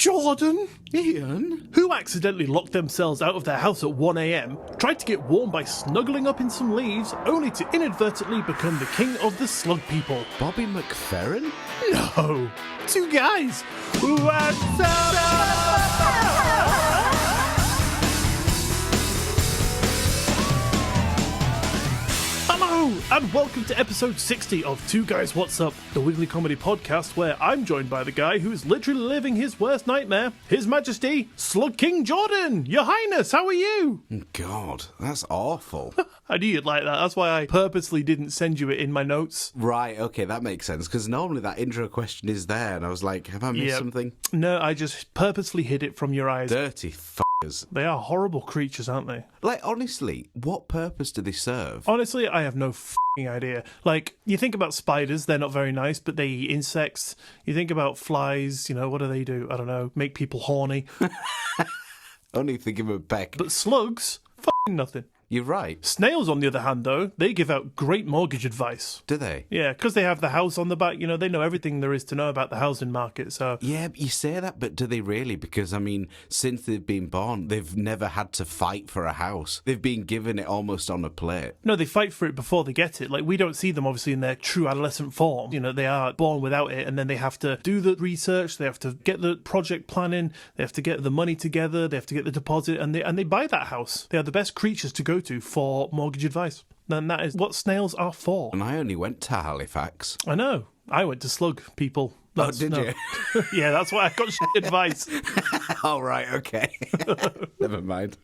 Jordan? Iain? Who accidentally locked themselves out of their house at 1 a.m, tried to get warm by snuggling up in some leaves, only to inadvertently become the king of the slug people? Bobby McFerrin? No. Two guys. What's up? Hello, and welcome to episode 60 of Two Guys What's Up, the weekly comedy podcast where I'm joined by the guy who's literally living his worst nightmare, His Majesty, Slug King Jordan. Your Highness, how are you? God, that's awful. I knew you'd like that. That's why I purposely didn't send you it in my notes. Right, okay, that makes sense, because normally that intro question is there, and I was like, have I missed something? No, I just purposely hid it from your eyes. Dirty f***ers. They are horrible creatures, aren't they? Like, honestly, what purpose do they serve? Honestly, I have no f***ing idea. Like, you think about spiders, they're not very nice, but they eat insects. You think about flies, what do they do? I don't know, make people horny. Only if they give them a peck. But slugs, f***ing nothing. You're right. Snails, on the other hand, though, they give out great mortgage advice. Do they? Yeah, because they have the house on the back. They know everything there is to know about the housing market, so... Yeah, but you say that, but do they really? Because, since they've been born, they've never had to fight for a house. They've been given it almost on a plate. No, they fight for it before they get it. Like, we don't see them, obviously, in their true adolescent form. They are born without it, and then they have to do the research, they have to get the project planning, they have to get the money together, they have to get the deposit, and they buy that house. They are the best creatures to go to for mortgage advice. And that is what snails are for. And I only went to Halifax. I know. I went to slug people. Did you? Yeah, that's why I got shit advice. Oh, right, okay. Never mind.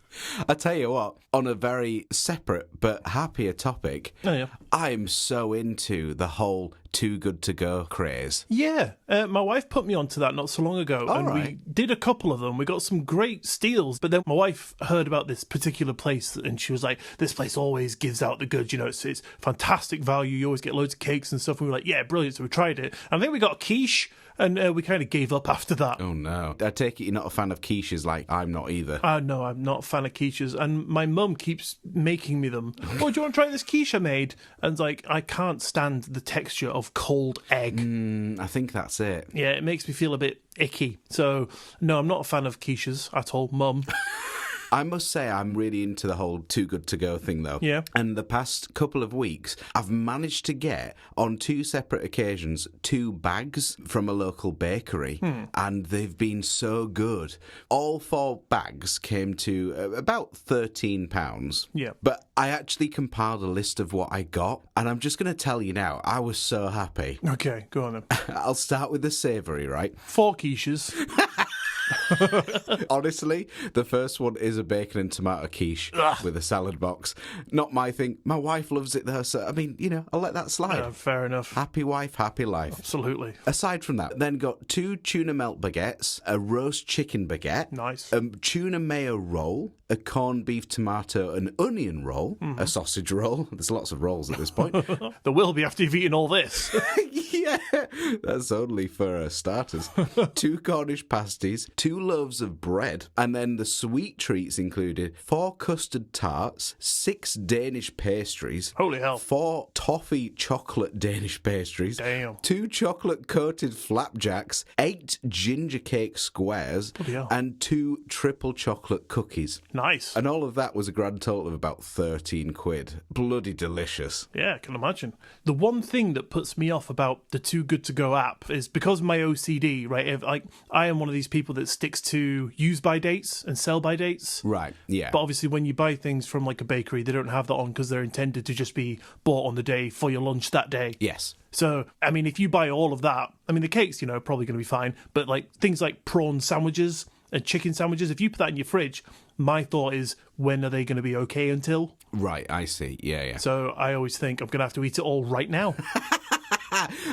I tell you what, on a very separate but happier topic, I'm so into the whole Too Good To Go craze. Yeah, my wife put me onto that not so long ago, we did a couple of them. We got some great steals, but then my wife heard about this particular place, and she was like, this place always gives out the goods, it's fantastic value, you always get loads of cakes and stuff, and we were like, yeah, brilliant, so we tried it. I think we got a quiche, and we kind of gave up after that. Oh, no. I take it you're not a fan of quiches, like I'm not either. No, I'm not a fan of quiches, and my mum keeps making me them. Oh, do you want to try this quiche I made? And it's like, I can't stand the texture of cold egg. I think that's it. Yeah, it makes me feel a bit icky. So, no, I'm not a fan of quiches at all, Mum. I must say I'm really into the whole Too Good To Go thing, though. Yeah. And the past couple of weeks, I've managed to get, on two separate occasions, 2 bags from a local bakery, and they've been so good. All 4 bags came to about £13. Yeah. But I actually compiled a list of what I got, and I'm just going to tell you now, I was so happy. Okay, go on then. I'll start with the savoury, right? 4 quiches. Honestly, the first one is a bacon and tomato quiche with a salad box. Not my thing. My wife loves it though, so I'll let that slide. Fair enough. Happy wife, happy life. Absolutely. Aside from that, then got 2 tuna melt baguettes, a roast chicken baguette, Nice. a tuna mayo roll, a corned beef tomato and onion roll, a sausage roll. There's lots of rolls at this point. There will be after you've eaten all this. Yeah, that's only for starters. 2 Cornish pasties, 2 loaves of bread, and then the sweet treats included 4 custard tarts, 6 Danish pastries. Holy hell. 4 toffee chocolate Danish pastries. Damn. 2 chocolate coated flapjacks, 8 ginger cake squares, Bloody hell. and 2 triple chocolate cookies. Nice. And all of that was a grand total of about 13 quid. Bloody delicious. Yeah, I can imagine. The one thing that puts me off about the Too Good To Go app is because of my OCD, right? I am one of these people that sticks to use by dates and sell by dates. Right, yeah. But obviously when you buy things from like a bakery, they don't have that on because they're intended to just be bought on the day for your lunch that day. Yes. So, if you buy all of that, the cakes, probably going to be fine. But like things like prawn sandwiches and chicken sandwiches, if you put that in your fridge, my thought is, when are they going to be okay until? Right, I see. Yeah. So I always think I'm going to have to eat it all right now.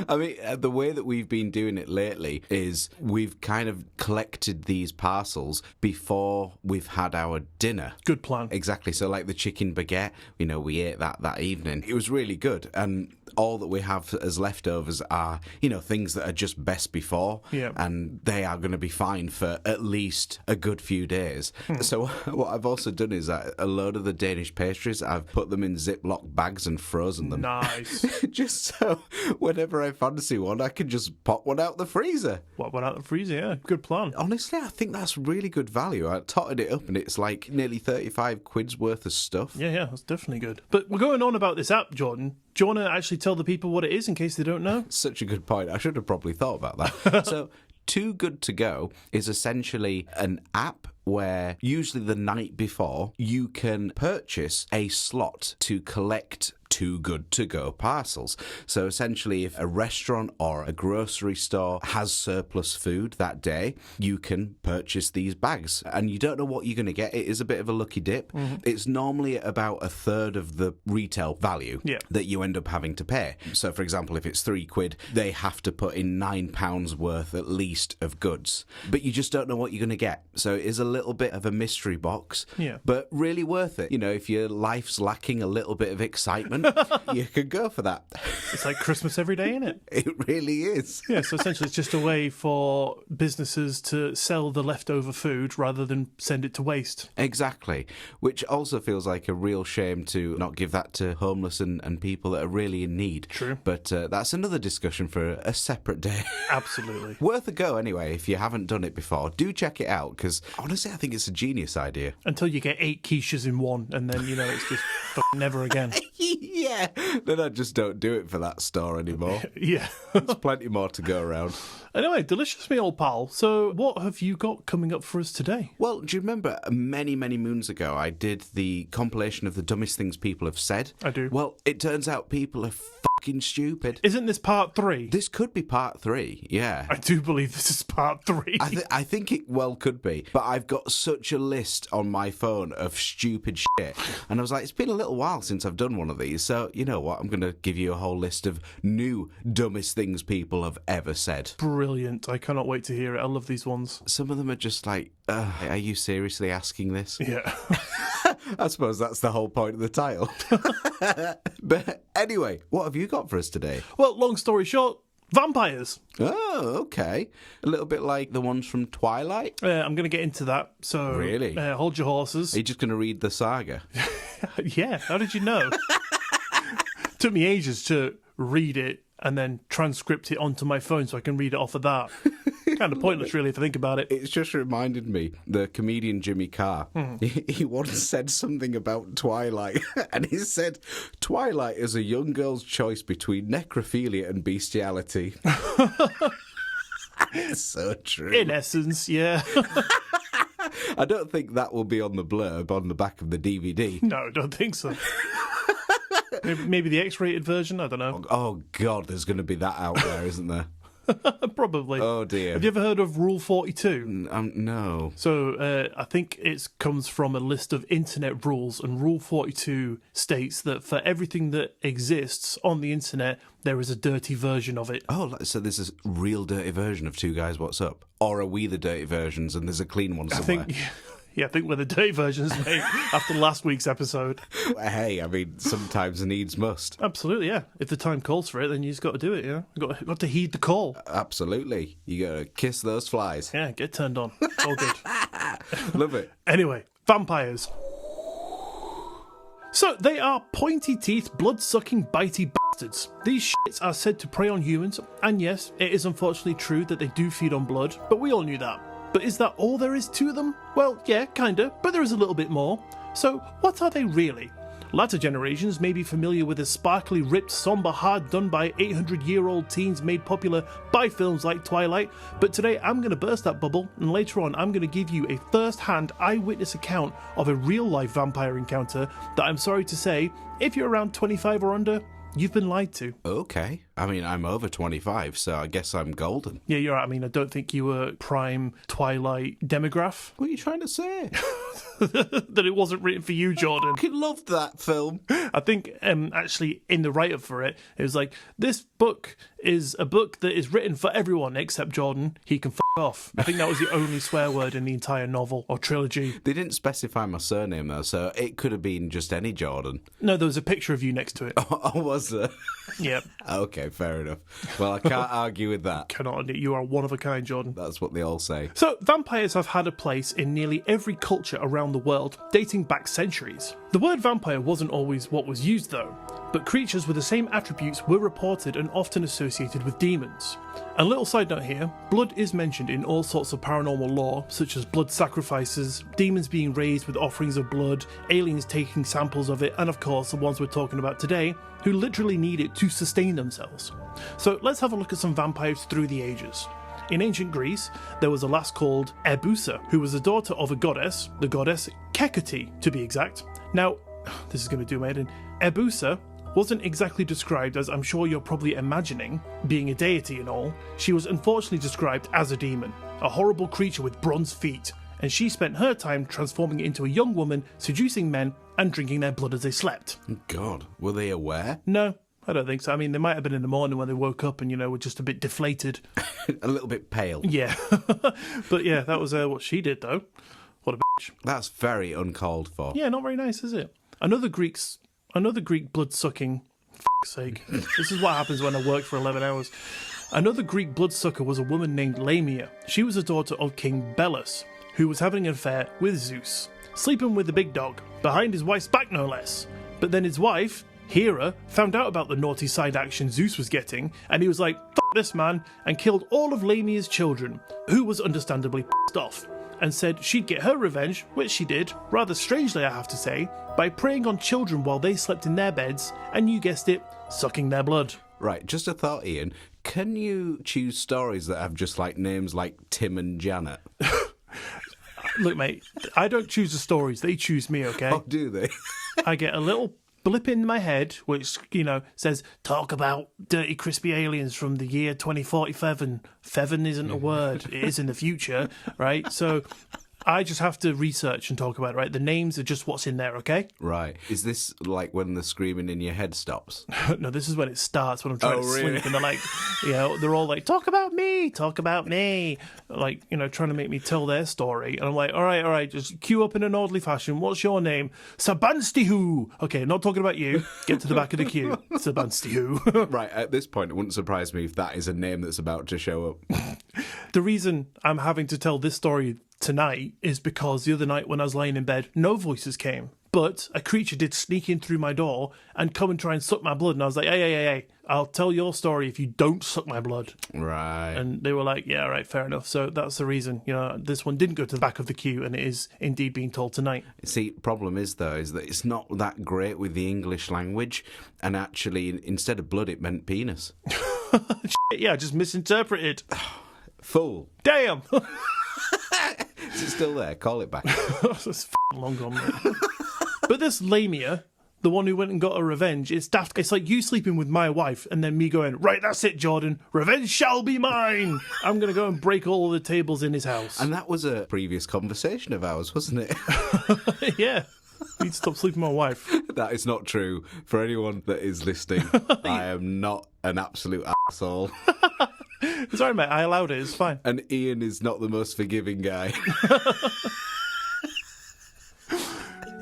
The way that we've been doing it lately is we've kind of collected these parcels before we've had our dinner. Good plan. Exactly. So like the chicken baguette, we ate that evening. It was really good. And all that we have as leftovers are, things that are just best before, and they are going to be fine for at least a good few days. So what I've also done is a load of the Danish pastries, I've put them in Ziploc bags and frozen them. Nice. Just so whenever I fancy one, I can just pop one out the freezer. What, one out the freezer? Yeah, good plan. Honestly, I think that's really good value. I totted it up and it's like nearly 35 quid's worth of stuff. Yeah, that's definitely good. But we're going on about this app, Jordan. Do you want to actually tell the people what it is in case they don't know? Such a good point. I should have probably thought about that. So, Too Good To Go is essentially an app where usually the night before you can purchase a slot to collect Too Good To Go parcels. So essentially, if a restaurant or a grocery store has surplus food that day, you can purchase these bags. And you don't know what you're going to get. It is a bit of a lucky dip. It's normally about a third of the retail value that you end up having to pay. So for example, if it's £3, they have to put in £9 worth at least of goods. But you just don't know what you're going to get. So it is a little bit of a mystery box, but really worth it. If your life's lacking a little bit of excitement, you could go for that. It's like Christmas every day, isn't it? It really is. Yeah, so essentially it's just a way for businesses to sell the leftover food rather than send it to waste. Exactly, which also feels like a real shame to not give that to homeless and people that are really in need. True. But that's another discussion for a separate day. Absolutely. Worth a go anyway, if you haven't done it before. Do check it out, because honestly I think it's a genius idea. Until you get 8 quiches in one, and then, it's just never again. Yeah, then I just don't do it for that store anymore. Yeah. There's plenty more to go around. Anyway, delicious meal, pal. So what have you got coming up for us today? Well, do you remember many, many moons ago I did the compilation of the dumbest things people have said? I do. Well, it turns out people are fucking stupid. Isn't this part 3? This could be part 3, yeah. I do believe this is part 3. I think it well could be, but I've got such a list on my phone of stupid shit, and I was like, it's been a little while since I've done one of these, so you know what, I'm going to give you a whole list of new dumbest things people have ever said. Brilliant. I cannot wait to hear it. I love these ones. Some of them are just like, are you seriously asking this? Yeah. I suppose that's the whole point of the title. But anyway, what have you got for us today? Well, long story short, vampires. Oh, okay. A little bit like the ones from Twilight? I'm going to get into that. So, really? Hold your horses. Are you just going to read the saga? Yeah. How did you know? Took me ages to read it and then transcript it onto my phone so I can read it off of that. Kind of pointless, really, if I think about it. It's just reminded me, the comedian Jimmy Carr, he once said something about Twilight, and he said, Twilight is a young girl's choice between necrophilia and bestiality. It's so true. In essence, yeah. I don't think that will be on the blurb on the back of the DVD. No, I don't think so. Maybe the X-rated version, I don't know. Oh, God, there's going to be that out there, isn't there? Probably. Oh, dear. Have you ever heard of Rule 42? No. So I think it comes from a list of internet rules, and Rule 42 states that for everything that exists on the internet, there is a dirty version of it. Oh, so there's a real dirty version of Two Guys What's Up? Or are we the dirty versions and there's a clean one somewhere? I think we're the dirty versions, mate, after last week's episode. Hey, I mean, sometimes needs must. Absolutely, yeah. If the time calls for it, then you just got to do it, yeah? You've got to heed the call. Absolutely. You got to kiss those flies. Yeah, get turned on. It's all good. Love it. Anyway, vampires. So, they are pointy-teethed, blood-sucking, bitey bastards. These shits are said to prey on humans, and yes, it is unfortunately true that they do feed on blood, but we all knew that. But is that all there is to them? Well, yeah, kinda, but there is a little bit more. So, what are they really? Latter generations may be familiar with the sparkly, ripped, somber, hard-done by 800-year-old teens made popular by films like Twilight, but today I'm going to burst that bubble, and later on I'm going to give you a first-hand eyewitness account of a real-life vampire encounter that I'm sorry to say, if you're around 25 or under, you've been lied to. Okay. I mean, I'm over 25, so I guess I'm golden. Yeah, you're right. I mean, I don't think you were prime Twilight demograph. What are you trying to say? That it wasn't written for you, Jordan. I loved that film. I think actually in the write-up for it, it was like, this book is a book that is written for everyone except Jordan. He can f*** off. I think that was the only swear word in the entire novel or trilogy. They didn't specify my surname though, so it could have been just any Jordan. No, there was a picture of you next to it. Oh, was closer. Yep. Okay, fair enough. Well, I can't argue with that. Cannot. You are one of a kind, Jordan. That's what they all say. So, vampires have had a place in nearly every culture around the world, dating back centuries. The word vampire wasn't always what was used, though, but creatures with the same attributes were reported and often associated with demons. A little side note here, blood is mentioned in all sorts of paranormal lore, such as blood sacrifices, demons being raised with offerings of blood, aliens taking samples of it, and of course the ones we're talking about today, who literally need it to sustain themselves. So let's have a look at some vampires through the ages. In ancient Greece, there was a lass called Ebusa, who was the daughter of a goddess, the goddess Hecate to be exact. Now, this is going to do my head in. Ebusa wasn't exactly described as I'm sure you're probably imagining, being a deity and all. She was unfortunately described as a demon, a horrible creature with bronze feet, and she spent her time transforming into a young woman, seducing men and drinking their blood as they slept. God, were they aware? No, I don't think so. I mean, they might have been in the morning when they woke up and, were just a bit deflated. A little bit pale. Yeah. But yeah, that was what she did, though. What a bitch. That's very uncalled for. Yeah, not very nice, is it? Another Greek blood-sucking... F***'s sake. This is what happens when I work for 11 hours. Another Greek bloodsucker was a woman named Lamia. She was a daughter of King Belus, who was having an affair with Zeus, sleeping with the big dog, behind his wife's back no less. But then his wife, Hera, found out about the naughty side action Zeus was getting, and he was like, "F*** this man," and killed all of Lamia's children, who was understandably pissed off, and said she'd get her revenge, which she did, rather strangely I have to say, by preying on children while they slept in their beds, and you guessed it, sucking their blood. Right, just a thought, Ian. Can you choose stories that have just names like Tim and Janet? Look, mate, I don't choose the stories, they choose me, okay? Oh, do they? I get a little blip in my head, which, says, talk about dirty, crispy aliens from the year 2047. Feven isn't a word. It is in the future, right? So I just have to research and talk about it, right? The names are just what's in there, okay? Right. Is this like when the screaming in your head stops? No, this is when it starts, when I'm trying to really? sleep, and they're like, they're all like, talk about me, like, trying to make me tell their story. And I'm like, all right, just queue up in an orderly fashion. What's your name? Sabanstihu. Okay, not talking about you. Get to the back of the queue. Sabanstihu. Right, at this point, it wouldn't surprise me if that is a name that's about to show up. The reason I'm having to tell this story tonight is because the other night when I was laying in bed, no voices came, but a creature did sneak in through my door and come and try and suck my blood, and I was like, hey, I'll tell your story if you don't suck my blood. Right. And they were like, yeah, right, fair enough. So that's the reason, this one didn't go to the back of the queue, and it is indeed being told tonight. See, problem is, though, is that it's not that great with the English language, and actually, instead of blood, it meant penis. Yeah, just misinterpreted. Fool. Damn! Is it still there? Call it back. That's long gone, mate. But this Lamia, the one who went and got her revenge, it's daft. It's like you sleeping with my wife and then me going, right, that's it, Jordan. Revenge shall be mine. I'm going to go and break all the tables in his house. And that was a previous conversation of ours, wasn't it? Yeah. I need to stop sleeping with my wife. That is not true. For anyone that is listening, I am not an absolute asshole. It's all right, mate. I allowed it. It's fine. And Ian is not the most forgiving guy.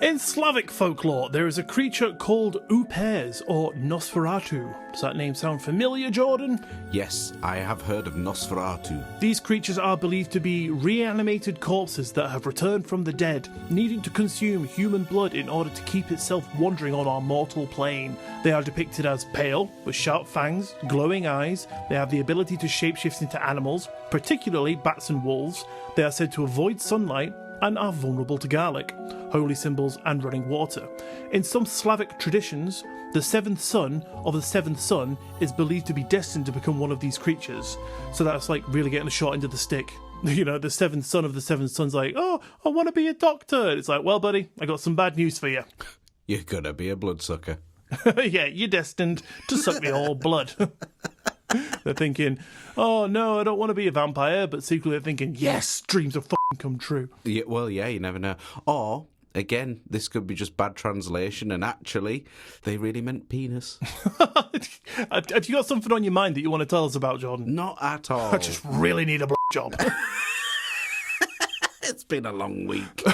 In Slavic folklore, there is a creature called Upers, or Nosferatu. Does that name sound familiar, Jordan? Yes, I have heard of Nosferatu. These creatures are believed to be reanimated corpses that have returned from the dead, needing to consume human blood in order to keep itself wandering on our mortal plane. They are depicted as pale, with sharp fangs, glowing eyes. They have the ability to shapeshift into animals, particularly bats and wolves. They are said to avoid sunlight and are vulnerable to garlic, holy symbols and running water. In some Slavic traditions, the seventh son of the seventh son is believed to be destined to become one of these creatures. So that's like really getting a shot into the stick. The seventh son of the seventh son's like, oh, I want to be a doctor. It's like, well, buddy, I got some bad news for you. You're gonna be a bloodsucker. Yeah, you're destined to suck me all blood. They're thinking, oh no, I don't want to be a vampire, but secretly they're thinking, yes, dreams have fucking come true. Yeah, well, yeah, you never know. Or, again, this could be just bad translation, and actually, they really meant penis. Have you got something on your mind that you want to tell us about, Jordan? Not at all. I just really need a job. It's been a long week.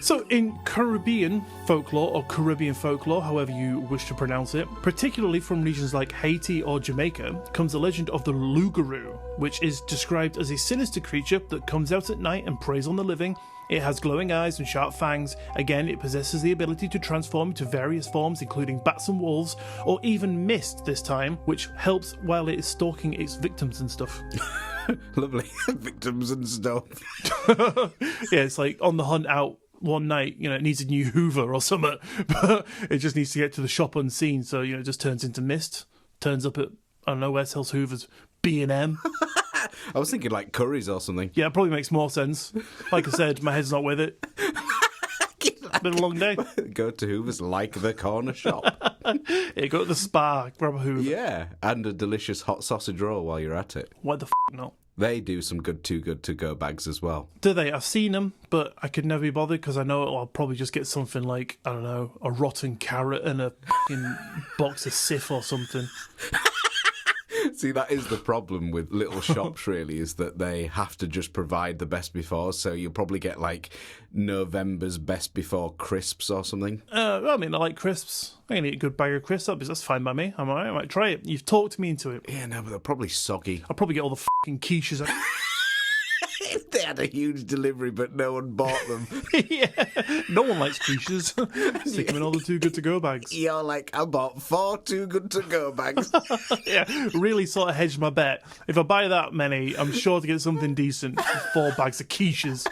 So in Caribbean folklore, or Caribbean folklore, however you wish to pronounce it, particularly from regions like Haiti or Jamaica, comes the legend of the Lougarou, which is described as a sinister creature that comes out at night and preys on the living. It has glowing eyes and sharp fangs. Again, it possesses the ability to transform into various forms, including bats and wolves, or even mist this time, which helps while it is stalking its victims and stuff. Lovely. Victims and stuff. Yeah, it's like on the hunt out one night, it needs a new Hoover or something, but it just needs to get to the shop unseen, so, it just turns into mist, turns up at, I don't know, where sells Hoovers? B&M. I was thinking like curries or something. Yeah, it probably makes more sense. Like I said, my head's not with it. Been a long day. Go to Hoover's like the corner shop. Yeah, go to the spa, grab a Hoover. Yeah, and a delicious hot sausage roll while you're at it. Why the not? They do some too good to go bags as well. Do they? I've seen them, but I could never be bothered because I know I'll probably just get something like, I don't know, a rotten carrot and a fucking box of Sif or something. See, that is the problem with little shops, really, is that they have to just provide the best before. So you'll probably get like November's best before crisps or something. I like crisps. I can eat a good bag of crisps. That's fine by me. I'm alright. I might try it. You've talked me into it. Yeah, no, but they're probably soggy. I'll probably get all the fucking quiches. They had a huge delivery, but no one bought them. Yeah, no one likes quiches. Stick them in all the Too Good To Go bags. You're like, I bought 4 Too Good To Go bags. Yeah, really sort of hedged my bet. If I buy that many, I'm sure to get something decent. 4 bags of quiches.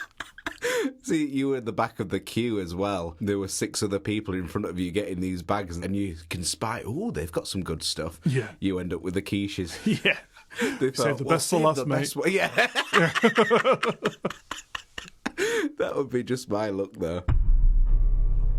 See, you were at the back of the queue as well. There were 6 other people in front of you getting these bags, and you can spy, oh, they've got some good stuff. Yeah. You end up with the quiches. Yeah. They thought, Save the best for last, mate. Yeah. That would be just my luck, though.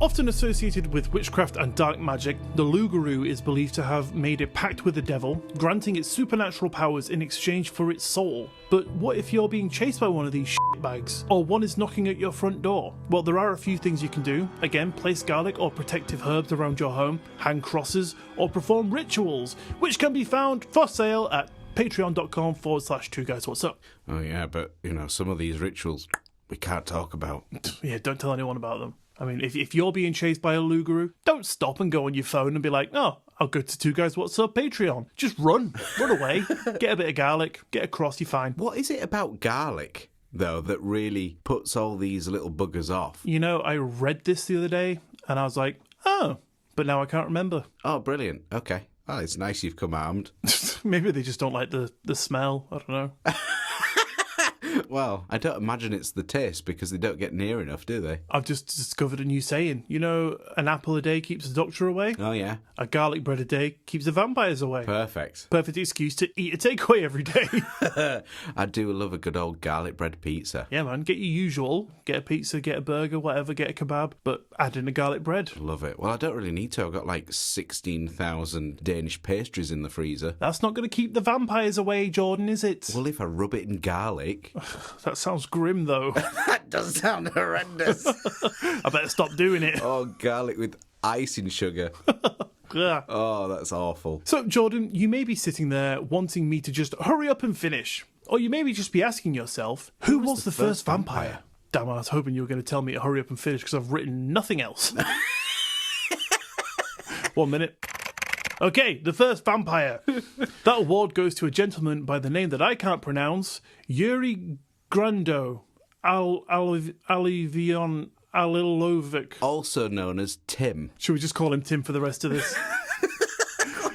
Often associated with witchcraft and dark magic, the Lougarou is believed to have made a pact with the devil, granting it supernatural powers in exchange for its soul. But what if you're being chased by one of these shitbags, or one is knocking at your front door? Well, there are a few things you can do. Again, place garlic or protective herbs around your home, hang crosses, or perform rituals, which can be found for sale at patreon.com/2guyswhatsup. Oh, yeah, but, some of these rituals we can't talk about. Yeah, don't tell anyone about them. I mean, if you're being chased by a Lougarou, don't stop and go on your phone and be like, oh, I'll go to 2guyswhatsup Patreon. Just run away, get a bit of garlic, get a cross, you're fine. What is it about garlic, though, that really puts all these little buggers off? I read this the other day and I was like, oh, but now I can't remember. Oh, brilliant. Okay. Oh, it's nice you've come armed. Maybe they just don't like the smell. I don't know. Well, I don't imagine it's the taste because they don't get near enough, do they? I've just discovered a new saying. An apple a day keeps the doctor away. Oh, yeah. A garlic bread a day keeps the vampires away. Perfect. Perfect excuse to eat a takeaway every day. I do love a good old garlic bread pizza. Yeah, man. Get your usual. Get a pizza, get a burger, whatever, get a kebab, but add in a garlic bread. Love it. Well, I don't really need to. I've got like 16,000 Danish pastries in the freezer. That's not going to keep the vampires away, Jordan, is it? Well, if I rub it in garlic... That sounds grim, though. That does sound horrendous. I better stop doing it. Oh, garlic with icing sugar. Oh, that's awful. So, Jordan, you may be sitting there wanting me to just hurry up and finish. Or you may just be asking yourself, who was the first vampire? Damn, I was hoping you were going to tell me to hurry up and finish because I've written nothing else. 1 minute. Okay, the first vampire. That award goes to a gentleman by the name that I can't pronounce, Yuri Grando Alivion Alilovic. Also known as Tim. Should we just call him Tim for the rest of this?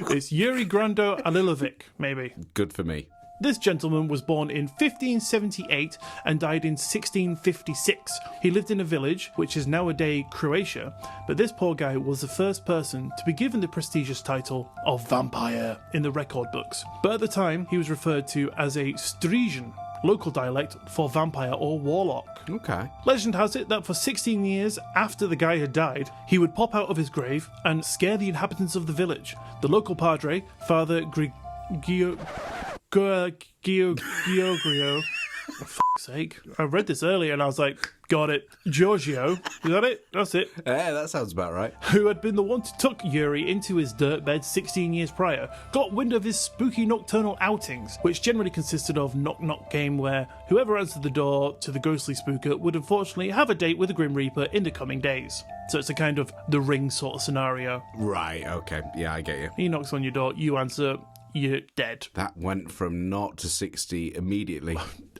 It's Yuri Grando Alilovic, maybe. Good for me. This gentleman was born in 1578 and died in 1656. He lived in a village, which is nowadays Croatia, but this poor guy was the first person to be given the prestigious title of vampire in the record books. But at the time, he was referred to as a Strijan, local dialect for vampire or warlock. Okay. Legend has it that for 16 years after the guy had died, he would pop out of his grave and scare the inhabitants of the village. The local padre, Father Giorgio, For fuck's sake. I read this earlier and I was like, got it. Giorgio, is that it? That's it. Yeah, that sounds about right. Who had been the one to tuck Yuri into his dirt bed 16 years prior, got wind of his spooky nocturnal outings, which generally consisted of knock-knock game where whoever answered the door to the ghostly spooker would unfortunately have a date with the Grim Reaper in the coming days. So it's a kind of The Ring sort of scenario. Right, okay. Yeah, I get you. He knocks on your door, you answer, you're dead. That went from 0 to 60 immediately.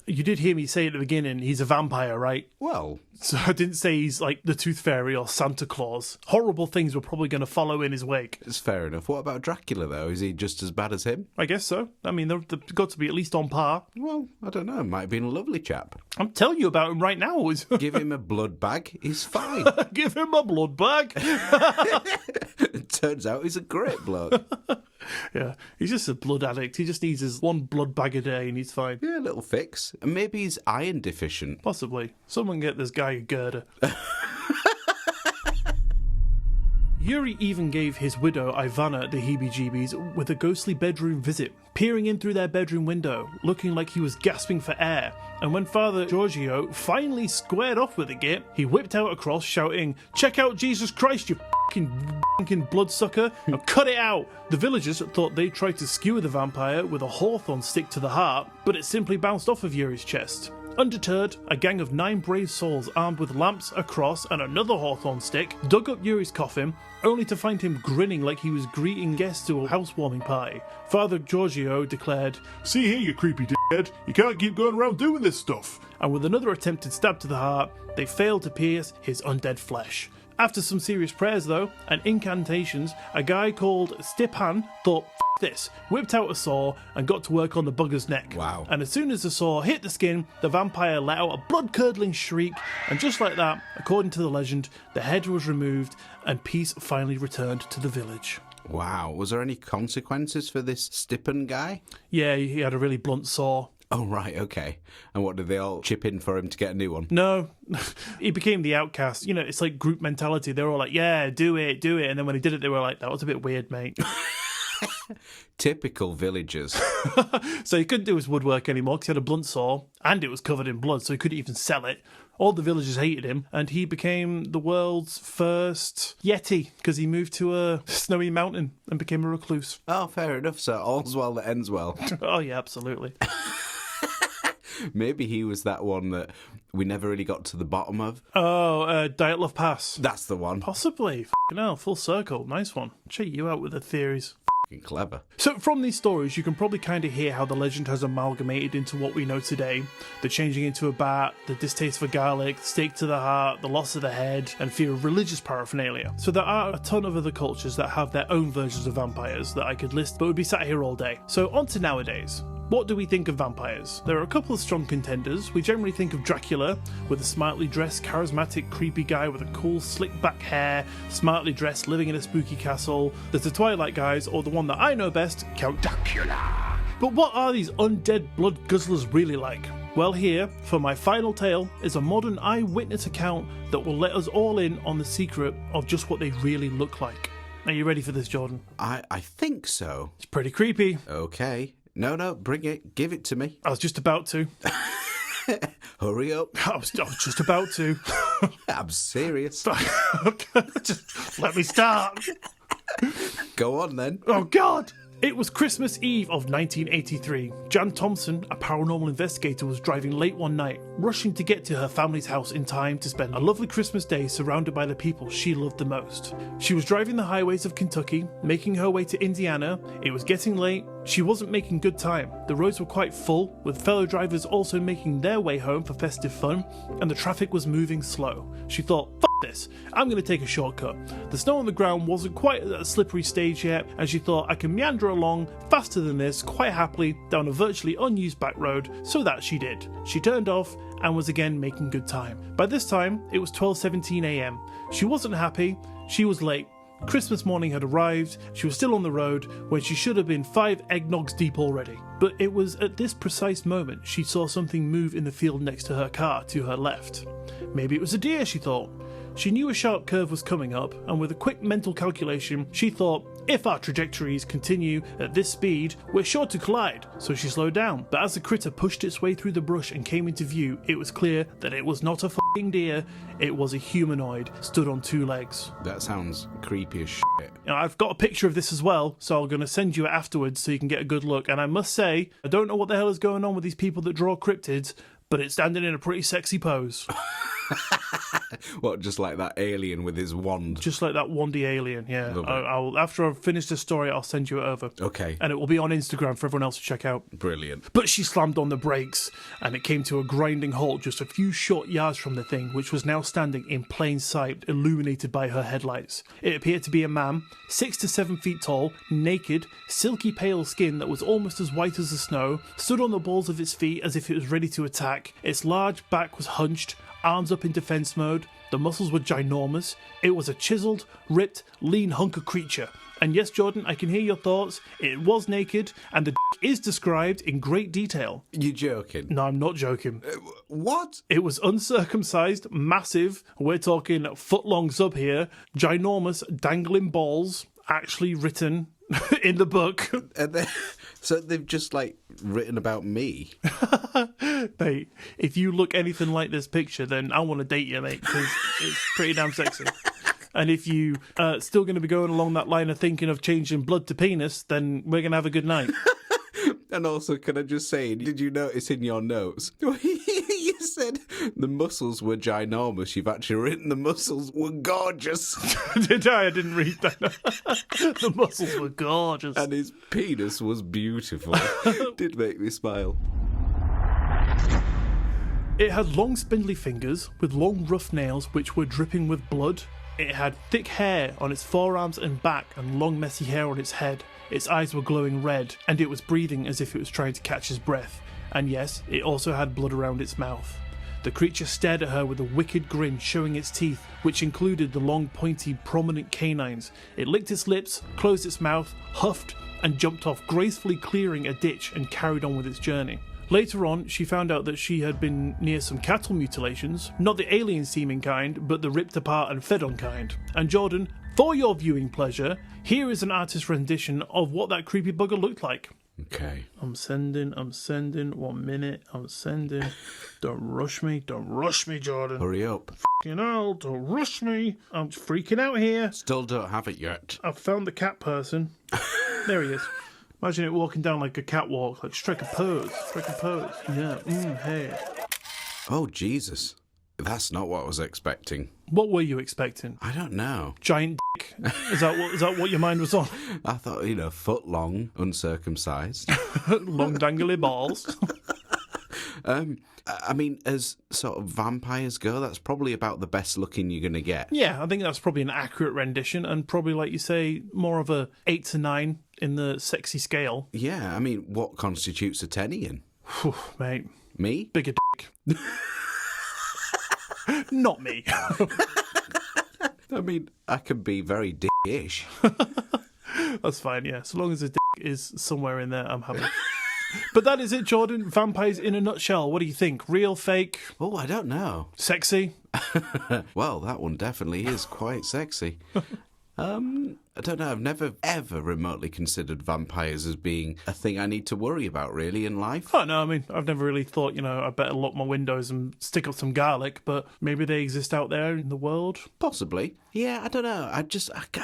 You did hear me say at the beginning, he's a vampire, right? Well, So I didn't say he's like the Tooth Fairy or Santa Claus. Horrible things were probably going to follow in his wake. it's fair enough. What about Dracula, though? Is he just as bad as him? I guess so. I mean, they've got to be at least on par. Well, I don't know. Might have been a lovely chap. I'm telling you about him right now. Give him a blood bag, he's fine. Give him a blood bag. It turns out he's a great bloke. Yeah, he's just a blood addict. He just needs his one blood bag a day and he's fine. Yeah, a little fix. And maybe he's iron deficient. Possibly. Someone get this guy a girder. Yuri even gave his widow Ivana the heebie-jeebies with a ghostly bedroom visit, peering in through their bedroom window, looking like he was gasping for air. And when Father Giorgio finally squared off with the git, he whipped out a cross shouting, "Check out Jesus Christ, you fucking bloodsucker, now cut it out!" The villagers thought they tried to skewer the vampire with a hawthorn stick to the heart, but it simply bounced off of Yuri's chest. Undeterred, a gang of 9 brave souls armed with lamps, a cross, and another hawthorn stick dug up Yuri's coffin, only to find him grinning like he was greeting guests to a housewarming party. Father Giorgio declared, "See here, you creepy dickhead, you can't keep going around doing this stuff." And with another attempted stab to the heart, they failed to pierce his undead flesh. After some serious prayers, though, and incantations, a guy called Stepan thought, "F this," whipped out a saw and got to work on the bugger's neck. Wow. And as soon as the saw hit the skin, the vampire let out a blood-curdling shriek, and just like that, according to the legend, the head was removed and peace finally returned to the village. Wow. Was there any consequences for this Stippen guy? Yeah, he had a really blunt saw. Oh, right, okay. And what, did they all chip in for him to get a new one? No, he became the outcast. You know, it's like group mentality. They were all like, "Yeah, do it, do it." And then when he did it, they were like, "That was a bit weird, mate." Typical villagers. So he couldn't do his woodwork anymore because he had a blunt saw and it was covered in blood, so he couldn't even sell it. All the villagers hated him, and he became the world's first Yeti because he moved to a snowy mountain and became a recluse. Oh, fair enough, sir. All's well that ends well. Oh, yeah, absolutely. Maybe he was that one that we never really got to the bottom of. Oh, Diet Love Pass. That's the one. Possibly. Fucking hell, full circle. Nice one. Check you out with the theories. Fucking clever. So from these stories, you can probably kind of hear how the legend has amalgamated into what we know today. The changing into a bat, the distaste for garlic, stake to the heart, the loss of the head, and fear of religious paraphernalia. So there are a ton of other cultures that have their own versions of vampires that I could list, but would be sat here all day. So on to nowadays. What do we think of vampires? There are a couple of strong contenders. We generally think of Dracula, with a smartly dressed, charismatic, creepy guy with a cool, slick back hair, smartly dressed, living in a spooky castle. There's the Twilight guys, or the one that I know best, Count Dracula. But what are these undead blood guzzlers really like? Well, here, for my final tale, is a modern eyewitness account that will let us all in on the secret of just what they really look like. Are you ready for this, Jordan? I think so. It's pretty creepy. Okay. No, bring it. Give it to me. I was just about to. Hurry up. I was just about to. I'm serious. Just let me start. Go on, then. Oh, God! It was Christmas Eve of 1983. Jan Thompson, a paranormal investigator, was driving late one night, rushing to get to her family's house in time to spend a lovely Christmas day surrounded by the people she loved the most. She was driving the highways of Kentucky, making her way to Indiana. It was getting late. She wasn't making good time. The roads were quite full, with fellow drivers also making their way home for festive fun, and the traffic was moving slow. She thought, "F this, I'm going to take a shortcut." The snow on the ground wasn't quite at a slippery stage yet, and she thought, "I can meander along faster than this quite happily down a virtually unused back road," so that she did. She turned off and was again making good time. By this time, it was 12:17 a.m. She wasn't happy, she was late. Christmas morning had arrived, she was still on the road when she should have been 5 eggnogs deep already. But it was at this precise moment she saw something move in the field next to her car to her left. Maybe it was a deer, she thought. She knew a sharp curve was coming up, and with a quick mental calculation, she thought, If our trajectories continue at this speed, we're sure to collide, so she slowed down. But as the critter pushed its way through the brush and came into view, it was clear that it was not a f***ing deer, it was a humanoid, stood on 2 legs. That sounds creepy as shit. Now, I've got a picture of this as well, so I'm going to send you it afterwards so you can get a good look. And I must say, I don't know what the hell is going on with these people that draw cryptids, but it's standing in a pretty sexy pose. What, just like that alien with his wand? Just like that wandy alien, yeah. I'll after I've finished this story, I'll send you it over. Okay. And it will be on Instagram for everyone else to check out. Brilliant. But she slammed on the brakes, and it came to a grinding halt just a few short yards from the thing, which was now standing in plain sight, illuminated by her headlights. It appeared to be a man, 6 to 7 feet tall, naked, silky pale skin that was almost as white as the snow, stood on the balls of its feet as if it was ready to attack. Its large back was hunched, arms up in defense mode. The muscles were ginormous. It was a chiseled, ripped, lean hunk of creature. And yes, Jordan, I can hear your thoughts. It was naked, and the is described in great detail. You joking? No, I'm not joking. What? It was uncircumcised, massive, we're talking foot-long sub here, ginormous, dangling balls, actually written in the book. So they've just, like, written about me? Mate, if you look anything like this picture, then I want to date you, mate, because it's pretty damn sexy. And if you still going to be going along that line of thinking of changing blood to penis, then we're going to have a good night. And also, can I just say, did you notice in your notes, you said the muscles were ginormous. You've actually written the muscles were gorgeous. Did I? I didn't read that. The muscles were gorgeous. And his penis was beautiful. Did make me smile. It had long spindly fingers with long rough nails which were dripping with blood. It had thick hair on its forearms and back and long messy hair on its head. Its eyes were glowing red, and it was breathing as if it was trying to catch his breath. And yes, it also had blood around its mouth. The creature stared at her with a wicked grin, showing its teeth, which included the long, pointy, prominent canines. It licked its lips, closed its mouth, huffed, and jumped off, gracefully clearing a ditch and carried on with its journey. Later on, she found out that she had been near some cattle mutilations, not the alien-seeming kind, but the ripped apart and fed on kind. And Jordan, for your viewing pleasure, here is an artist's rendition of what that creepy bugger looked like. Okay. I'm sending, 1 minute, I'm sending. Don't rush me, Jordan. Hurry up. Fucking hell, don't rush me. I'm freaking out here. Still don't have it yet. I've found the cat person. There he is. Imagine it walking down like a catwalk, like strike a pose. Yeah, hey. Oh, Jesus. That's not what I was expecting. What were you expecting? I don't know. Giant dick. Is that what your mind was on? I thought, foot long, uncircumcised. Long dangly balls. I mean, as sort of vampires go, that's probably about the best looking you're going to get. Yeah, I think that's probably an accurate rendition, and probably, like you say, more of a 8 to 9 in the sexy scale. Yeah, I mean, what constitutes a 10, Iain? Whew, mate. Me? Bigger dick. Not me. I mean, I can be very dick-ish. That's fine, yeah. So long as the dick is somewhere in there, I'm happy. But that is it, Jordan. Vampires in a nutshell. What do you think? Real, fake? Oh, I don't know. Sexy? Well, that one definitely is quite sexy. I don't know. I've never, ever remotely considered vampires as being a thing I need to worry about, really, in life. Oh, no, I mean, I've never really thought, I better lock my windows and stick up some garlic, but maybe they exist out there in the world. Possibly. Yeah, I don't know. I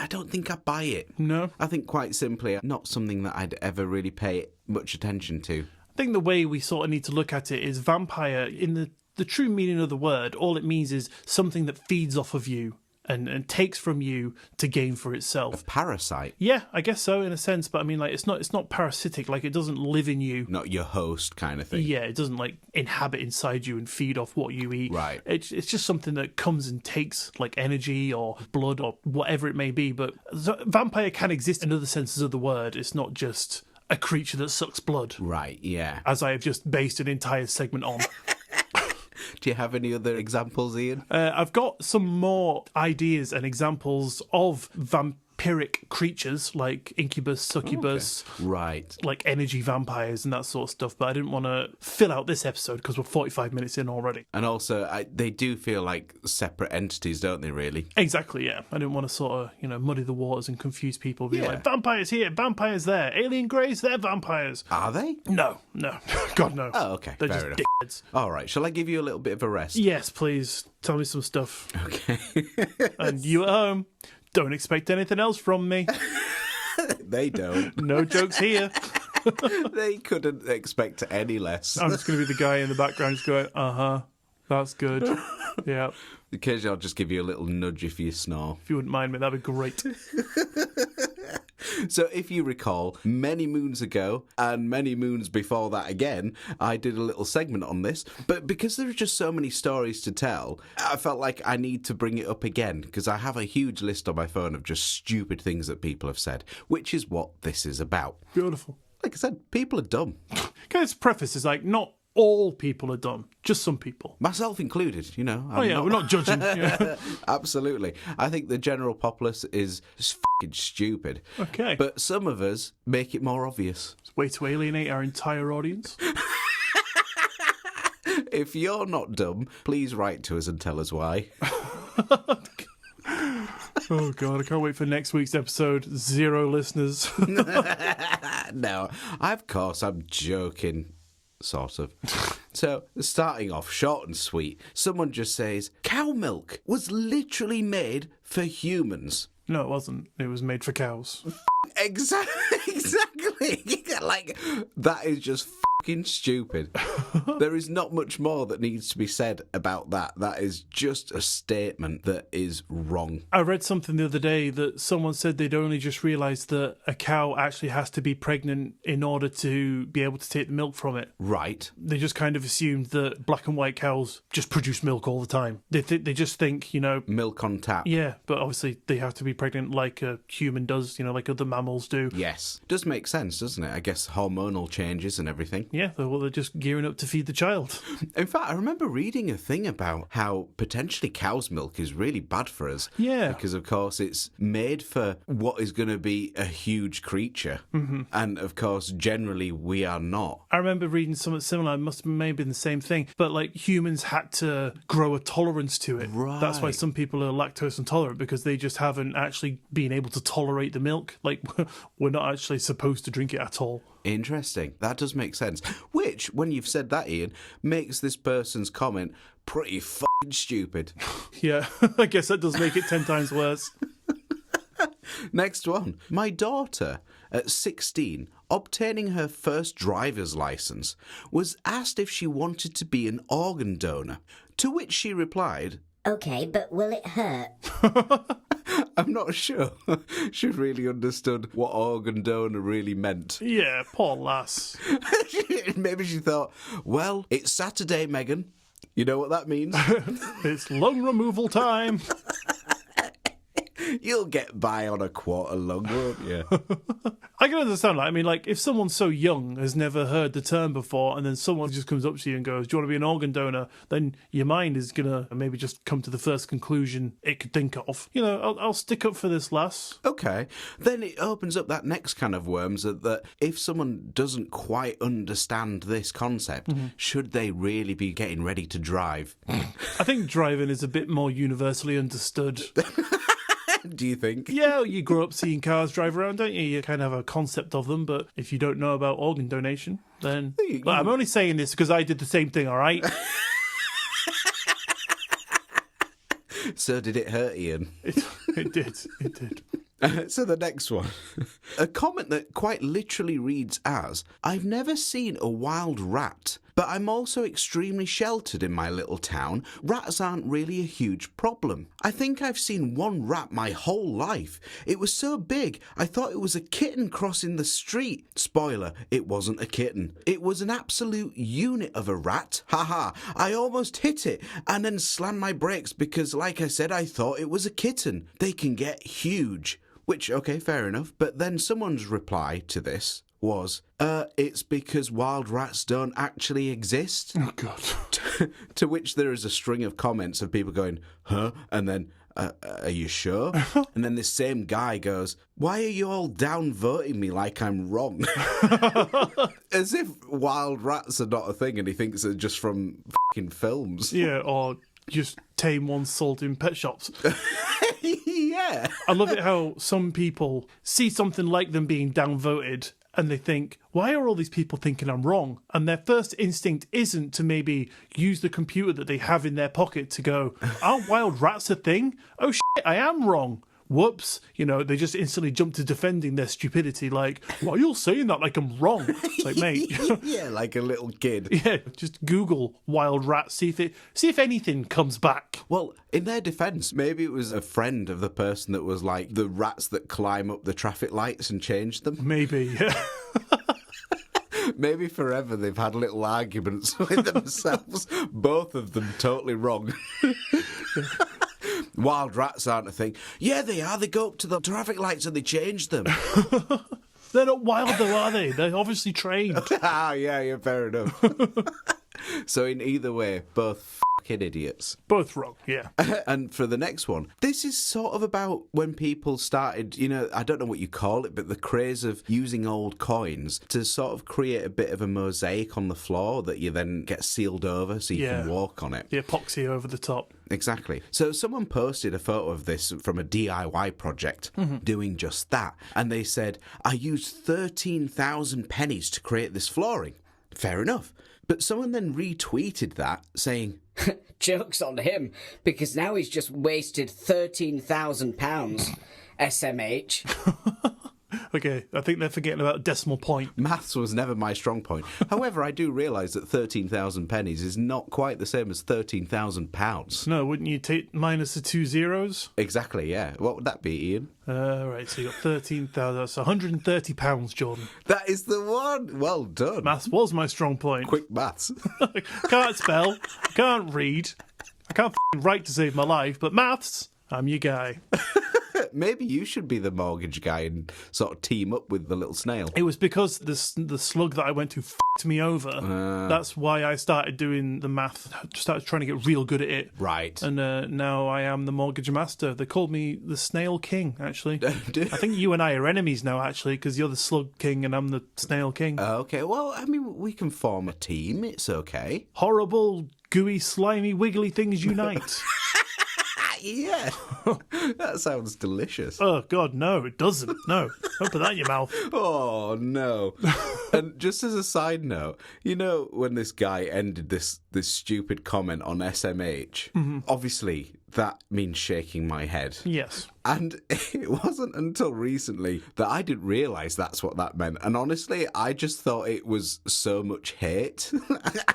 don't think I buy it. No? I think quite simply, not something that I'd ever really pay much attention to. I think the way we sort of need to look at it is vampire, in the true meaning of the word, all it means is something that feeds off of you. And takes from you to gain for itself. A parasite? Yeah, I guess so in a sense, but I mean, like, it's not parasitic, like it doesn't live in you. Not your host kind of thing. Yeah, it doesn't like inhabit inside you and feed off what you eat. Right. It's just something that comes and takes like energy or blood or whatever it may be, but vampire can exist in other senses of the word. It's not just a creature that sucks blood. Right, yeah. As I have just based an entire segment on. Do you have any other examples, Iain? I've got some more ideas and examples of vampiric creatures like incubus, succubus, right, like energy vampires and that sort of stuff. But I didn't want to fill out this episode because we're 45 minutes in already. And also, they do feel like separate entities, don't they, really? Exactly, yeah. I didn't want to sort of, muddy the waters and confuse people. Be like, vampires here, vampires there. Alien Greys, they're vampires. Are they? No. God, no. Oh, okay. They're Fair just enough. dickheads. All right. Shall I give you a little bit of a rest? Yes, please. Tell me some stuff. Okay. And you at home, don't expect anything else from me. They don't. No jokes here. They couldn't expect any less. I'm just going to be the guy in the background just going, that's good. Yeah. Occasionally I'll just give you a little nudge if you snore. If you wouldn't mind me, that'd be great. So if you recall, many moons ago, and many moons before that again, I did a little segment on this. But because there are just so many stories to tell, I felt like I need to bring it up again, because I have a huge list on my phone of just stupid things that people have said, which is what this is about. Beautiful. Like I said, people are dumb. Guys, preface is like, not all people are dumb, just some people. Myself included, we're not judging. Yeah. Absolutely. I think the general populace is f***ing stupid. Okay. But some of us make it more obvious. It's a way to alienate our entire audience. If you're not dumb, please write to us and tell us why. Oh, God, I can't wait for next week's episode. 0 listeners. No, of course, I'm joking. Sort of. So, starting off short and sweet, someone just says, cow milk was literally made for humans. No, it wasn't. It was made for cows. Exactly. Like, that is just fucking stupid. There is not much more that needs to be said about that. That is just a statement that is wrong. I read something the other day that someone said they'd only just realised that a cow actually has to be pregnant in order to be able to take the milk from it. Right. They just kind of assumed that black and white cows just produce milk all the time. They just think, milk on tap. Yeah, but obviously they have to be pregnant like a human does, like other mammals do. Yes. Does make sense, doesn't it? I guess hormonal changes and everything. Yeah, well, they're just gearing up to feed the child. In fact, I remember reading a thing about how potentially cow's milk is really bad for us. Yeah. Because, of course, it's made for what is going to be a huge creature. Mm-hmm. And, of course, generally we are not. I remember reading something similar. It must have maybe been the same thing. But, humans had to grow a tolerance to it. Right. That's why some people are lactose intolerant, because they just haven't actually been able to tolerate the milk. We're not actually supposed to drink it at all. Interesting. That does make sense. Which, when you've said that, Ian, makes this person's comment pretty fucking stupid. Yeah, I guess that does make it 10 times worse. Next one. My daughter, at 16, obtaining her first driver's licence, was asked if she wanted to be an organ donor, to which she replied, "Okay, but will it hurt?" I'm not sure she really understood what organ donor really meant. Yeah, poor lass. Maybe she thought, well, it's Saturday, Megan. You know what that means? It's lung removal time. You'll get by on a quarter lung, won't you? I can understand that. If someone so young has never heard the term before, and then someone just comes up to you and goes, "Do you want to be an organ donor?" then your mind is going to maybe just come to the first conclusion it could think of. I'll stick up for this lass. Okay. Then it opens up that next can of worms that if someone doesn't quite understand this concept, should they really be getting ready to drive? I think driving is a bit more universally understood. Do you think? Yeah, you grow up seeing cars drive around, don't you? You kind of have a concept of them, but if you don't know about organ donation, then... But I'm only saying this because I did the same thing, all right? So did it hurt, Ian? It did. So the next one. A comment that quite literally reads as, I've never seen a wild rat, but I'm also extremely sheltered in my little town. Rats aren't really a huge problem. I think I've seen one rat my whole life. It was so big, I thought it was a kitten crossing the street. Spoiler, it wasn't a kitten. It was an absolute unit of a rat. Haha, I almost hit it and then slammed my brakes because, like I said, I thought it was a kitten. They can get huge. Which, okay, fair enough. But then someone's reply to this was, it's because wild rats don't actually exist. Oh, God. To which there is a string of comments of people going, huh? And then, are you sure? And then this same guy goes, why are you all downvoting me like I'm wrong? As if wild rats are not a thing and he thinks they're just from fucking films. Yeah, or just tame one sold in pet shops. Yeah. I love it how some people see something like them being downvoted and they think, why are all these people thinking I'm wrong? And their first instinct isn't to maybe use the computer that they have in their pocket to go, aren't wild rats a thing? Oh shit, I am wrong. Whoops. You know, they just instantly jump to defending their stupidity like, why are you all saying that like I'm wrong? It's like, mate. Yeah, like a little kid. Yeah, just Google wild rats, see if anything comes back. Well, in their defence, maybe it was a friend of the person that was like the rats that climb up the traffic lights and change them. Maybe, yeah. Maybe forever they've had little arguments with themselves, both of them totally wrong. Wild rats aren't a thing. Yeah, they are. They go up to the traffic lights and they change them. They're not wild though, are they? They're obviously trained. Yeah, fair enough. So in either way, both fucking idiots. Both wrong, yeah. And for the next one, this is sort of about when people started, you know, I don't know what you call it, but the craze of using old coins to sort of create a bit of a mosaic on the floor that you then get sealed over so you can walk on it. The epoxy over the top. Exactly. So someone posted a photo of this from a DIY project doing just that. And they said, I used 13,000 pennies to create this flooring. Fair enough. But someone then retweeted that saying, joke's on him, because now he's just wasted £13,000. SMH. Okay, I think they're forgetting about decimal point. Maths was never my strong point. However, I do realise that 13,000 pennies is not quite the same as £13,000. No, wouldn't you take minus the 2 zeros? Exactly, yeah. What would that be, Ian? Right, so you got 13,000. That's £130, Jordan. That is the one. Well done. Maths was my strong point. Quick maths. Can't spell, can't read, I can't write to save my life, but maths, I'm your guy. Maybe you should be the mortgage guy and sort of team up with the little snail. It was because the slug that I went to f***ed me over. That's why I started doing the math. Started trying to get real good at it. Right. And now I am the mortgage master. They called me the snail king, actually. I think you and I are enemies now, actually, because you're the slug king and I'm the snail king. Okay, well, I mean, we can form a team. It's okay. Horrible, gooey, slimy, wiggly things unite. Yeah, that sounds delicious. Oh, God, no, it doesn't. No, don't put that in your mouth. Oh, no. And just as a side note, you know, when this guy ended this stupid comment on SMH, obviously that means shaking my head. Yes. And it wasn't until recently that I didn't realise that's what that meant. And honestly, I just thought it was so much hate.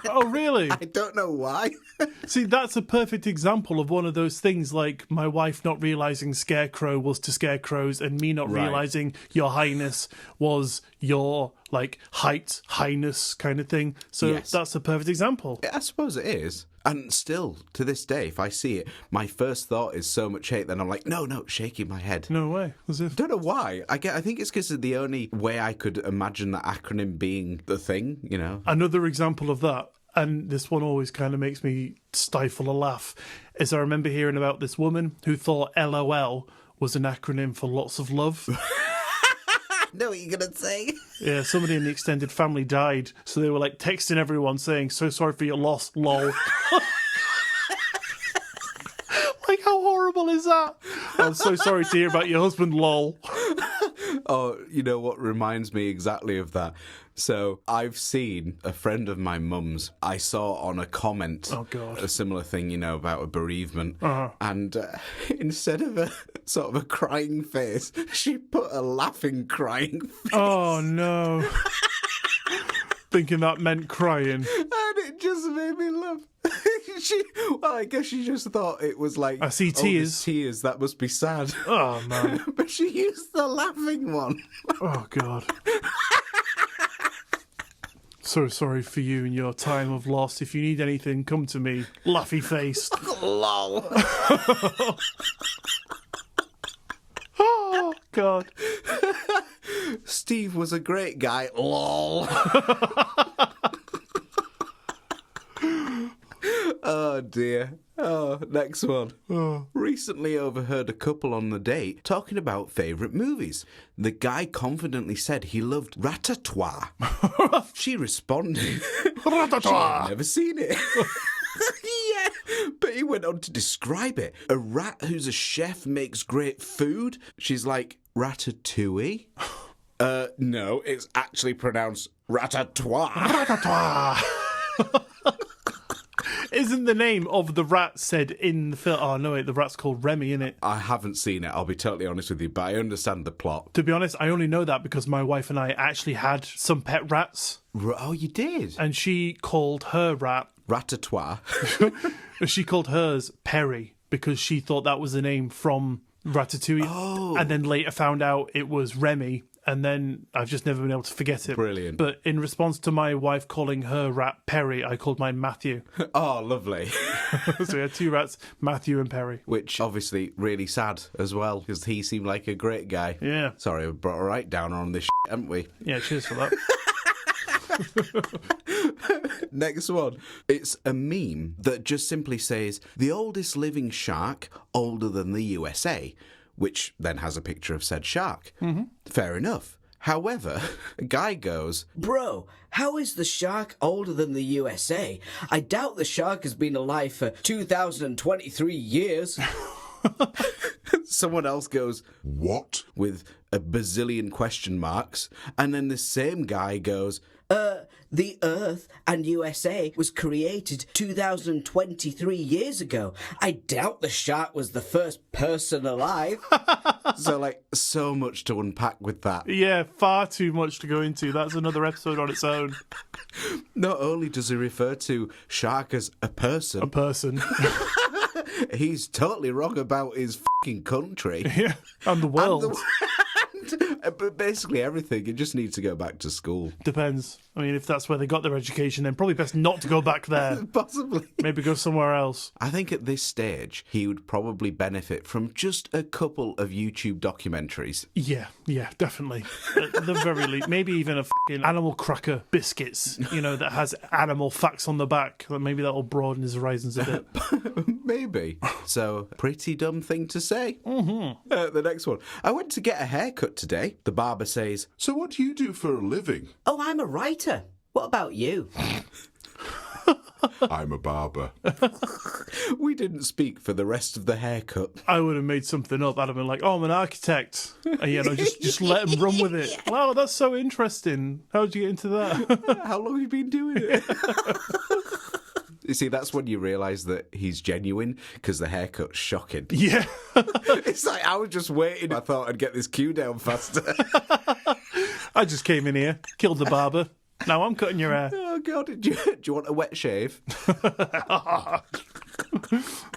Oh, really? I don't know why. See, that's a perfect example of one of those things like my wife not realising scarecrow was to scarecrows and me not realising your highness was your, like, highness kind of thing. So that's a perfect example. I suppose it is. And still, to this day, if I see it, my first thought is so much hate, then I'm like, no, shaking my head. No way. As if... Don't know why. I think it's because of the only way I could imagine that acronym being the thing, you know. Another example of that, and this one always kind of makes me stifle a laugh, is I remember hearing about this woman who thought LOL was an acronym for lots of love. Know what you're going to say? Yeah, somebody in the extended family died, so they were like texting everyone saying, so sorry for your loss, lol. Like, how horrible is that? I'm so sorry to hear about your husband, lol. Oh, you know what reminds me exactly of that? So I've seen a friend of my mum's, I saw on a comment a similar thing, you know, about a bereavement. And instead of a sort of a crying face, she put a laughing crying face. Oh, no. Thinking that meant crying. And it just made me laugh. I guess she just thought it was like, I see tears. Tears, that must be sad. Oh, man. But she used the laughing one. Oh, God. So sorry for you and your time of loss. If you need anything, come to me. Laughy faced. Lol. Oh, God. Steve was a great guy. Lol. Oh, dear. Oh, next one. Recently overheard a couple on the date talking about favourite movies. The guy confidently said he loved Ratatouille. She responded, Ratatouille. she had never seen it. Yeah, but he went on to describe it. A rat who's a chef makes great food. She's like, Ratatouille? No, it's actually pronounced Ratatouille. Ratatouille. Isn't the name of the rat said in the film? Oh, no, wait, the rat's called Remy, innit? I haven't seen it, I'll be totally honest with you, but I understand the plot. To be honest, I only know that because my wife and I actually had some pet rats. Oh, you did? And she called her rat... Ratatouille. She called hers Perry because she thought that was the name from Ratatouille. Oh. And then later found out it was Remy. And then I've just never been able to forget it. Brilliant. But in response to my wife calling her rat Perry, I called mine Matthew. Oh, lovely. So we had two rats, Matthew and Perry. Which obviously really sad as well, because he seemed like a great guy. Yeah. Sorry, we brought a right downer on this haven't we? Yeah, cheers for that. Next one. It's a meme that just simply says, the oldest living shark older than the USA, which then has a picture of said shark. Mm-hmm. Fair enough. However, a guy goes, Bro, how is the shark older than the USA? I doubt the shark has been alive for 2023 years. Someone else goes, what? With a bazillion question marks. And then the same guy goes, the Earth and USA was created 2023 years ago. I doubt the shark was the first person alive. So, like, so much to unpack with that. Yeah, far too much to go into. That's another episode on its own. Not only does he refer to shark as a person, he's totally wrong about his fucking country. Yeah, and the world. But basically everything, it just needs to go back to school. Depends. I mean, if that's where they got their education, then probably best not to go back there. Possibly. Maybe go somewhere else. I think at this stage, he would probably benefit from just a couple of YouTube documentaries. Yeah, definitely. At the very least. Maybe even a fucking animal cracker biscuits, that has animal facts on the back. Maybe that'll broaden his horizons a bit. Maybe. So, pretty dumb thing to say. Mm-hmm. The next one. I went to get a haircut today. The barber says, so what do you do for a living? Oh, I'm a writer. What about you? I'm a barber. We didn't speak for the rest of the haircut. I would have made something up. I'd have been like, oh, I'm an architect. And, just let him run with it. Yeah. Wow, that's so interesting. How'd you get into that? How long have you been doing it? You see, that's when you realise that he's genuine, because the haircut's shocking. Yeah. It's like, I was just waiting. I thought I'd get this cue down faster. I just came in here, killed the barber. Now I'm cutting your hair. Oh, God, do you want a wet shave?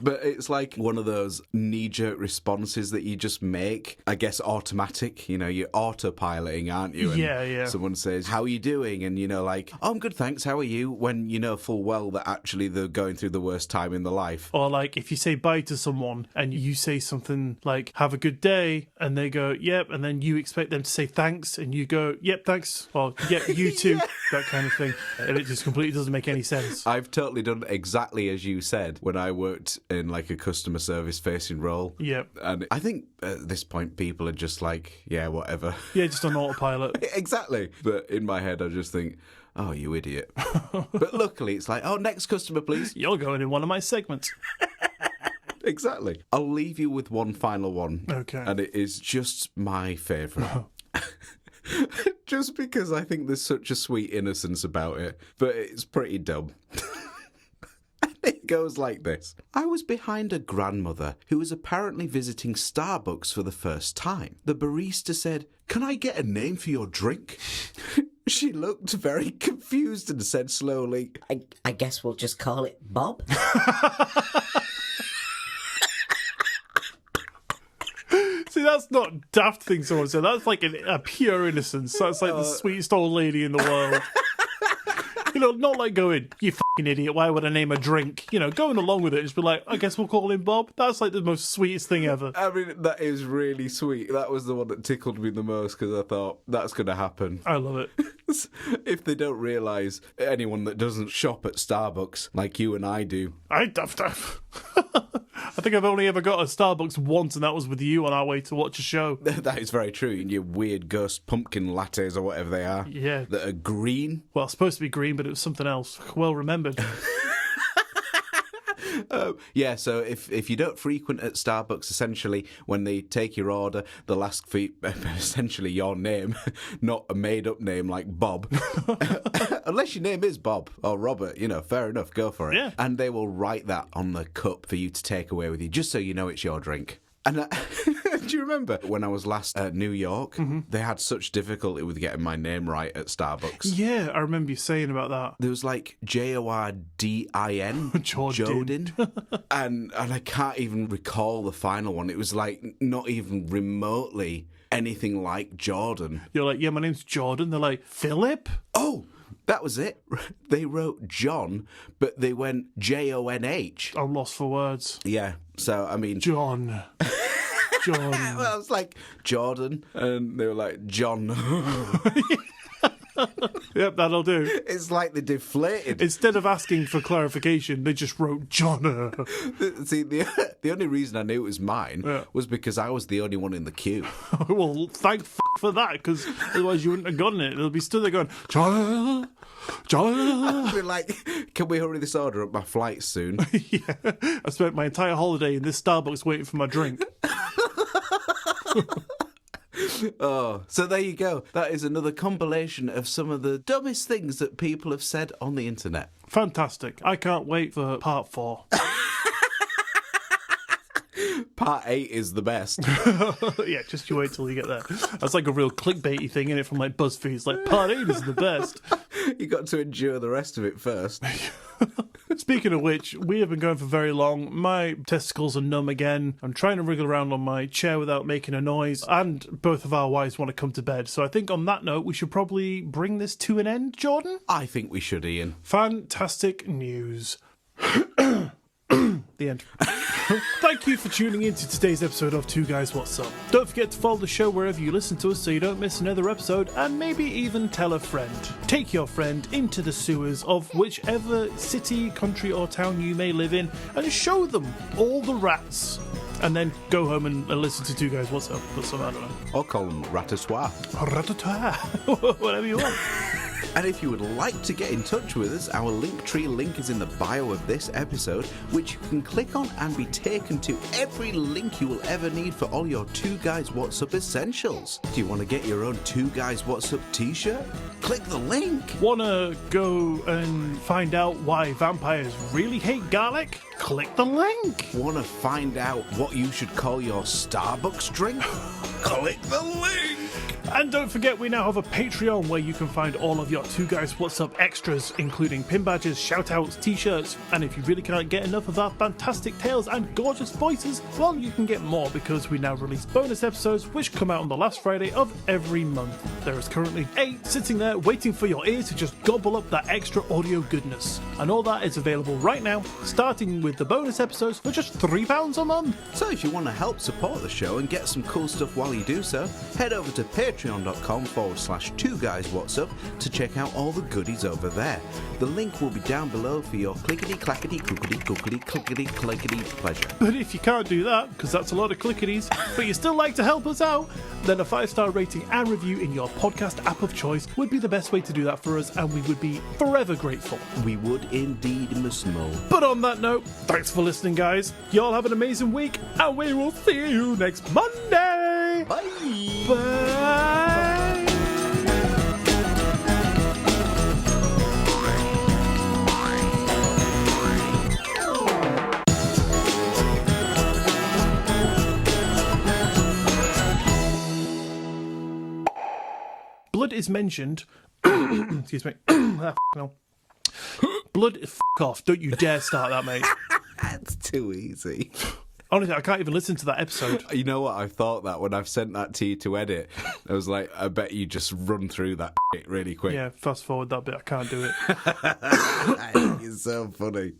But it's like one of those knee-jerk responses that you just make, I guess automatic. You're autopiloting, aren't you? And yeah. someone says, how are you doing? And like, oh, I'm good, thanks, how are you? When you know full well that actually they're going through the worst time in their life. Or like if you say bye to someone and you say something like, have a good day, and they go, yep, and then you expect them to say thanks, and you go, yep, thanks, or yep, you too, yeah. That kind of thing. And it just completely doesn't make any sense. I've totally done exactly as you said when I worked in like a customer service facing role. Yep. And I think at this point people are just like, yeah, whatever. Yeah, just on autopilot. Exactly. But in my head I just think, oh, you idiot. But luckily it's like, oh, next customer, please. You're going in one of my segments. Exactly. I'll leave you with one final one. Okay. And it is just my favourite. Just because I think there's such a sweet innocence about it, but it's pretty dumb. It goes like this. I was behind a grandmother who was apparently visiting Starbucks for the first time. The barista said, "Can I get a name for your drink?" She looked very confused and said slowly, I guess we'll just call it Bob. See, that's not Daft thing someone said. That's like a pure innocence. That's like the sweetest old lady in the world. Not like going, you fucking idiot, why would I name a drink? Going along with it, just be like, I guess we'll call him Bob. That's like the most sweetest thing ever. I mean, that is really sweet. That was the one that tickled me the most because I thought, that's going to happen. I love it. If they don't realise, anyone that doesn't shop at Starbucks like you and I do. I think I've only ever got a Starbucks once, and that was with you on our way to watch a show. That is very true. And your weird ghost pumpkin lattes or whatever they are. Yeah. That are green. Well, it's supposed to be green, but it was something else. Well remembered. Yeah, so if you don't frequent at Starbucks, essentially, when they take your order, they'll ask for essentially your name, not a made-up name like Bob. Unless your name is Bob or Robert, fair enough, go for it. Yeah. And they will write that on the cup for you to take away with you, just so you know it's your drink. And do you remember when I was last at New York? Mm-hmm. They had such difficulty with getting my name right at Starbucks. Yeah, I remember you saying about that. There was like Jordin, Jordan. and I can't even recall the final one. It was like not even remotely anything like Jordan. You're like, yeah, my name's Jordan. They're like, Philip? Oh, that was it. They wrote John, but they went Jonh. I'm lost for words. Yeah, so I mean... John. Well, I was like, Jordan, and they were like, John. Yep, that'll do. It's like they deflated. Instead of asking for clarification, they just wrote John. See, the only reason I knew it was mine was because I was the only one in the queue. Well, thank for that, because otherwise you wouldn't have gotten it. It'll be stood there going, John. I'd be like, can we hurry this order up? My flight's soon. Yeah, I spent my entire holiday in this Starbucks waiting for my drink. Oh, so there you go. That is another compilation of some of the dumbest things that people have said on the internet. Fantastic. I can't wait for part 4. Part 8 is the best. Yeah, just you wait till you get there. That's like a real clickbaity thing, innit, from like BuzzFeed. It's like, part 8 is the best. You got to endure the rest of it first. Speaking of which, we have been going for very long. My testicles are numb again. I'm trying to wriggle around on my chair without making a noise, and both of our wives want to come to bed. So I think on that note, we should probably bring this to an end, Jordan? I think we should, Ian. Fantastic news. The end. Thank you for tuning in to today's episode of Two Guys What's Up. Don't forget to follow the show wherever you listen to us so you don't miss another episode, and maybe even tell a friend. Take your friend into the sewers of whichever city, country or town you may live in and show them all the rats. And then go home and listen to Two Guys What's Up or something, I don't know. Or call them ratatouille. Ratatouille. Whatever you want. And if you would like to get in touch with us, our Linktree link is in the bio of this episode, which you can click on and be taken to every link you will ever need for all your Two Guys What's Up essentials. Do you want to get your own Two Guys What's Up t-shirt? Click the link. Wanna go and find out why vampires really hate garlic? Click the link. Want to find out what you should call your Starbucks drink? Click the link. And don't forget, we now have a Patreon where you can find all of your Two Guys What's Up extras, including pin badges, shout-outs, t-shirts, and if you really can't get enough of our fantastic tales and gorgeous voices, well, you can get more because we now release bonus episodes which come out on the last Friday of every month. There is currently 8 sitting there waiting for your ear to just gobble up that extra audio goodness. And all that is available right now, starting with the bonus episodes for just £3 a month. So if you want to help support the show and get some cool stuff while you do so, head over to patreon.com/2guyswhatsup to check out all the goodies over there. The link will be down below for your clickety-clackety-clickety-clickety pleasure. But if you can't do that, because that's a lot of clickities, but you still like to help us out, then a 5-star rating and review in your podcast app of choice would be the best way to do that for us, and we would be forever grateful. We would indeed, Miss Mo. But on that note, thanks for listening, guys. Y'all have an amazing week, and we will see you next Monday. Bye. Bye. Blood is mentioned. Excuse me. No. Blood, f*** off. Don't you dare start that, mate. That's too easy. Honestly, I can't even listen to that episode. You know what? I thought that when I've sent that to you to edit, I was like, I bet you just run through that shit really quick. Yeah, fast forward that bit. I can't do it. It's so funny.